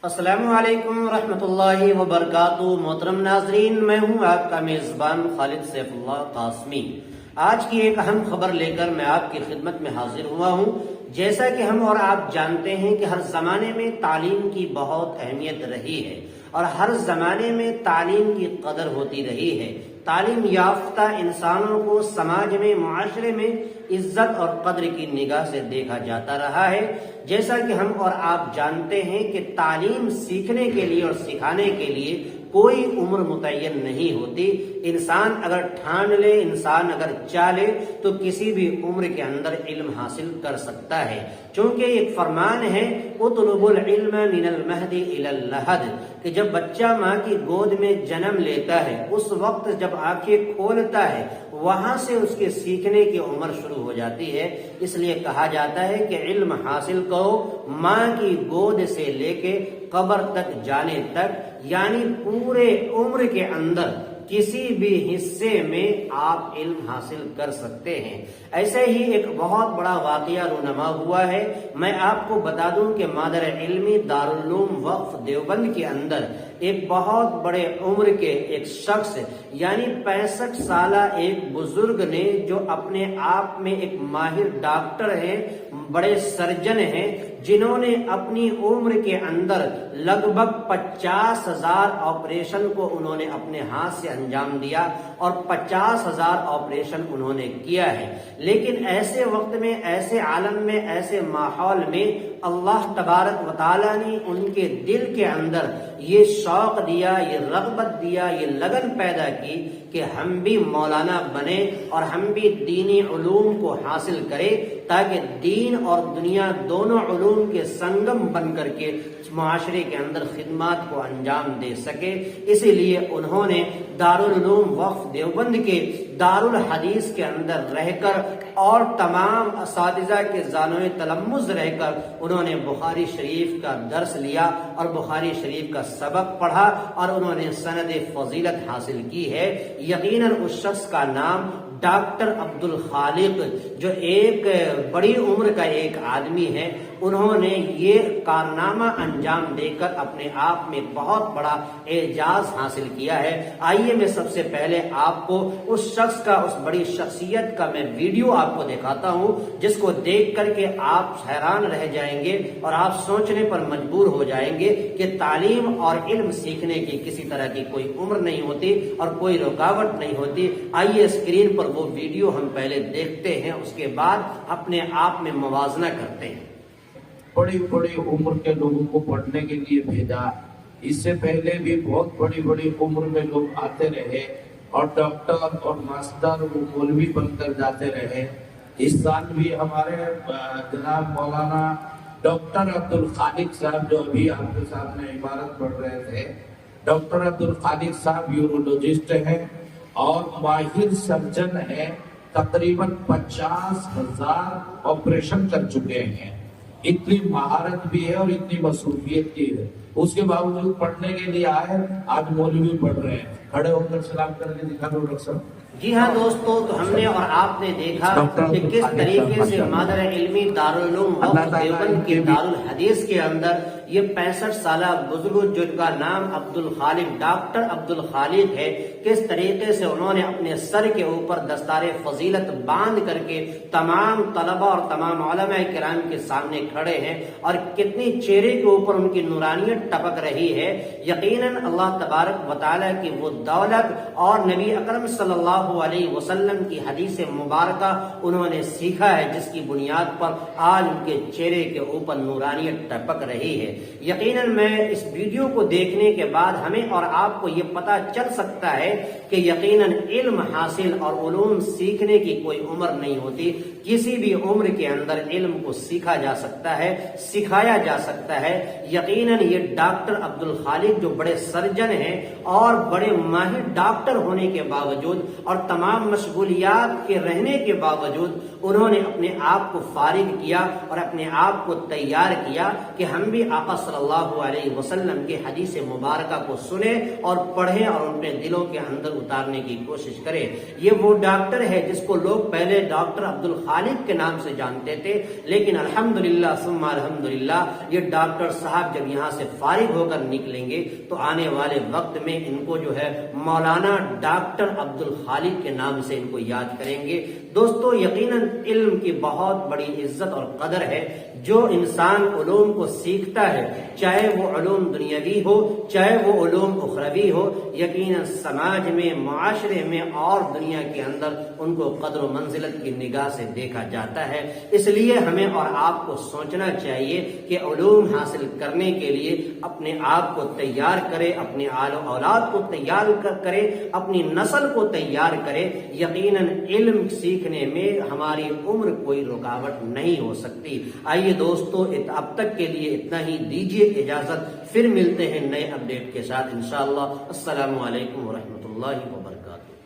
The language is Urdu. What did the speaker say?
السلام علیکم ورحمۃ اللہ وبرکاتہ۔ محترم ناظرین، میں ہوں آپ کا میزبان خالد سیف اللہ قاسمی۔ آج کی ایک اہم خبر لے کر میں آپ کی خدمت میں حاضر ہوا ہوں۔ جیسا کہ ہم اور آپ جانتے ہیں کہ ہر زمانے میں تعلیم کی بہت اہمیت رہی ہے اور ہر زمانے میں تعلیم کی قدر ہوتی رہی ہے۔ تعلیم یافتہ انسانوں کو سماج میں، معاشرے میں عزت اور قدر کی نگاہ سے دیکھا جاتا رہا ہے۔ جیسا کہ ہم اور آپ جانتے ہیں کہ تعلیم سیکھنے کے لیے اور سکھانے کے لیے کوئی عمر متعین نہیں ہوتی۔ انسان اگر ٹھان لے، انسان اگر چاہے تو کسی بھی عمر کے اندر علم حاصل کر سکتا ہے، چونکہ ایک فرمان ہے اطلبوا العلم من المہد الی اللحد، کہ جب بچہ ماں کی گود میں جنم لیتا ہے اس وقت جب آنکھیں کھولتا ہے وہاں سے اس کے سیکھنے کی عمر شروع ہو جاتی ہے۔ اس لیے کہا جاتا ہے کہ علم حاصل کرو ماں کی گود سے لے کے قبر تک جانے تک، یعنی پورے عمر کے اندر کسی بھی حصے میں آپ علم حاصل کر سکتے ہیں۔ ایسے ہی ایک بہت بڑا واقعہ رونما ہوا ہے۔ میں آپ کو بتا دوں کہ مادر علمی دارالعلوم وقف دیوبند کے اندر ایک بہت بڑے عمر کے ایک شخص یعنی 65 سالہ ایک بزرگ نے، جو اپنے آپ میں ایک ماہر ڈاکٹر ہیں، بڑے سرجن ہیں، جنہوں نے اپنی عمر کے اندر لگ بھگ 50,000 آپریشن کو انہوں نے اپنے ہاتھ سے انجام دیا اور 50,000 آپریشن انہوں نے کیا ہے۔ لیکن ایسے وقت میں، ایسے عالم میں، ایسے ماحول میں اللہ تبارک و تعالیٰ نے ان کے دل کے اندر یہ شوق دیا، یہ رغبت دیا، یہ لگن پیدا کی کہ ہم بھی مولانا بنے اور ہم بھی دینی علوم کو حاصل کریں، تاکہ دین اور دنیا دونوں علوم کے سنگم بن کر کے معاشرے کے اندر خدمات کو انجام دے سکے۔ اسی لیے انہوں نے دارالعلوم وقف دیوبند کے دارالحدیث کے اندر رہ کر اور تمام اساتذہ کے زانوِ تلمذ رہ کر انہوں نے بخاری شریف کا درس لیا اور بخاری شریف کا سبق پڑھا اور انہوں نے سند فضیلت حاصل کی ہے۔ یقیناً اس شخص کا نام ڈاکٹر عبدالخالق، جو ایک بڑی عمر کا ایک آدمی ہے، انہوں نے یہ کارنامہ انجام دے کر اپنے آپ میں بہت بڑا اعجاز حاصل کیا ہے۔ آئیے میں سب سے پہلے آپ کو اس شخص کا، اس بڑی شخصیت کا میں ویڈیو آپ کو دکھاتا ہوں، جس کو دیکھ کر کے آپ حیران رہ جائیں گے اور آپ سوچنے پر مجبور ہو جائیں گے کہ تعلیم اور علم سیکھنے کی کسی طرح کی کوئی عمر نہیں ہوتی اور کوئی رکاوٹ نہیں ہوتی۔ آئیے اسکرین پر وہ ویڈیو ہم پہلے دیکھتے ہیں، اس کے بعد اپنے آپ میں موازنہ کرتے ہیں۔ بڑی بڑی عمر کے لوگوں کو پڑھنے کے لیے بھیجا۔ اس سے پہلے بھی بہت بڑی بڑی عمر میں لوگ آتے رہے اور ڈاکٹر اور ماسٹر و مولوی بن کر جاتے رہے۔ اس سال بھی ہمارے جناب مولانا ڈاکٹر عبدالخالق صاحب، جو ابھی آپ کے سامنے عبارت پڑھ رہے تھے، ڈاکٹر عبدالخالق صاحب یورولوجسٹ ہیں اور ماہر سرجن ہیں۔ تقریباً 50,000 آپریشن کر چکے ہیں۔ اتنی مہارت بھی ہے اور اتنی مصروفیت کی ہے، اس کے باوجود پڑھنے کے لیے آئے۔ آج مولوی پڑھ رہے ہیں، کھڑے ہو کر سلام کر کے دکھا دو ڈاکٹر صاحب۔ جی ہاں دوستو، تو ہم نے اور آپ نے دیکھا کہ کس طریقے سے مادر علمی دارالعلوم وقف دیوبند کے دارالحدیث کے اندر یہ 65 سالہ بزرگ، جن کا نام عبدالخالق، ڈاکٹر عبدالخالق ہے، کس طریقے سے انہوں نے اپنے سر کے اوپر دستار فضیلت باندھ کر کے تمام طلبہ اور تمام علماء کرام کے سامنے کھڑے ہیں اور کتنی چہرے کے اوپر ان کی نورانیت ٹپک رہی ہے۔ یقیناً اللہ تبارک و تعالیٰ کی وہ دولت اور نبی اکرم صلی اللہ علیہ وسلم کی حدیث مبارکہ انہوں نے سیکھا ہے، جس کی بنیاد پر آج ان کے چہرے کے اوپر نورانیت ٹپک رہی ہے۔ یقیناً میں اس ویڈیو کو دیکھنے کے بعد ہمیں اور آپ کو یہ پتا چل سکتا ہے کہ یقیناً علم حاصل اور علوم سیکھنے کی کوئی عمر نہیں ہوتی۔ کسی بھی عمر کے اندر علم کو سیکھا جا سکتا ہے، سکھایا جا سکتا ہے۔ یقیناً یہ ڈاکٹر عبدالخالق، جو بڑے سرجن ہیں اور بڑے ماہر ڈاکٹر ہونے کے باوجود اور تمام مشغولیات کے رہنے کے باوجود انہوں نے اپنے آپ کو فارغ کیا اور اپنے آپ کو تیار کیا کہ ہم بھی آقا صلی اللہ علیہ وسلم کی حدیث مبارکہ کو سنیں اور پڑھیں اور اپنے دلوں کے اندر اتارنے کی کوشش کریں۔ یہ وہ ڈاکٹر ہے جس کو لوگ پہلے ڈاکٹر عبد الخالق کے نام سے جانتے تھے، لیکن الحمدللہ ثم الحمدللہ یہ ڈاکٹر صاحب جب یہاں سے فارغ ہو کر نکلیں گے تو آنے والے وقت میں ان کو جو ہے مولانا ڈاکٹر عبد الخالق کے نام سے ان کو یاد کریں گے۔ دوستو یقیناً علم کی بہت بڑی عزت اور قدر ہے۔ جو انسان علوم کو سیکھتا ہے، چاہے وہ علوم دنیاوی ہو چاہے وہ علوم اخروی ہو، یقیناً سماج میں، معاشرے میں اور دنیا کے اندر ان کو قدر و منزلت کی نگاہ سے دیکھا جاتا ہے۔ اس لیے ہمیں اور آپ کو سوچنا چاہیے کہ علوم حاصل کرنے کے لیے اپنے آپ کو تیار کرے، اپنے آل و اولاد کو تیار کرے، اپنی نسل کو تیار کرے۔ یقیناً علم سیکھنے میں ہماری عمر کوئی رکاوٹ نہیں ہو سکتی۔ آئیے دوستو اب تک کے لیے اتنا ہی، دیجیے اجازت، پھر ملتے ہیں نئے اپڈیٹ کے ساتھ انشاءاللہ۔ السلام علیکم ورحمۃ اللہ وبرکاتہ۔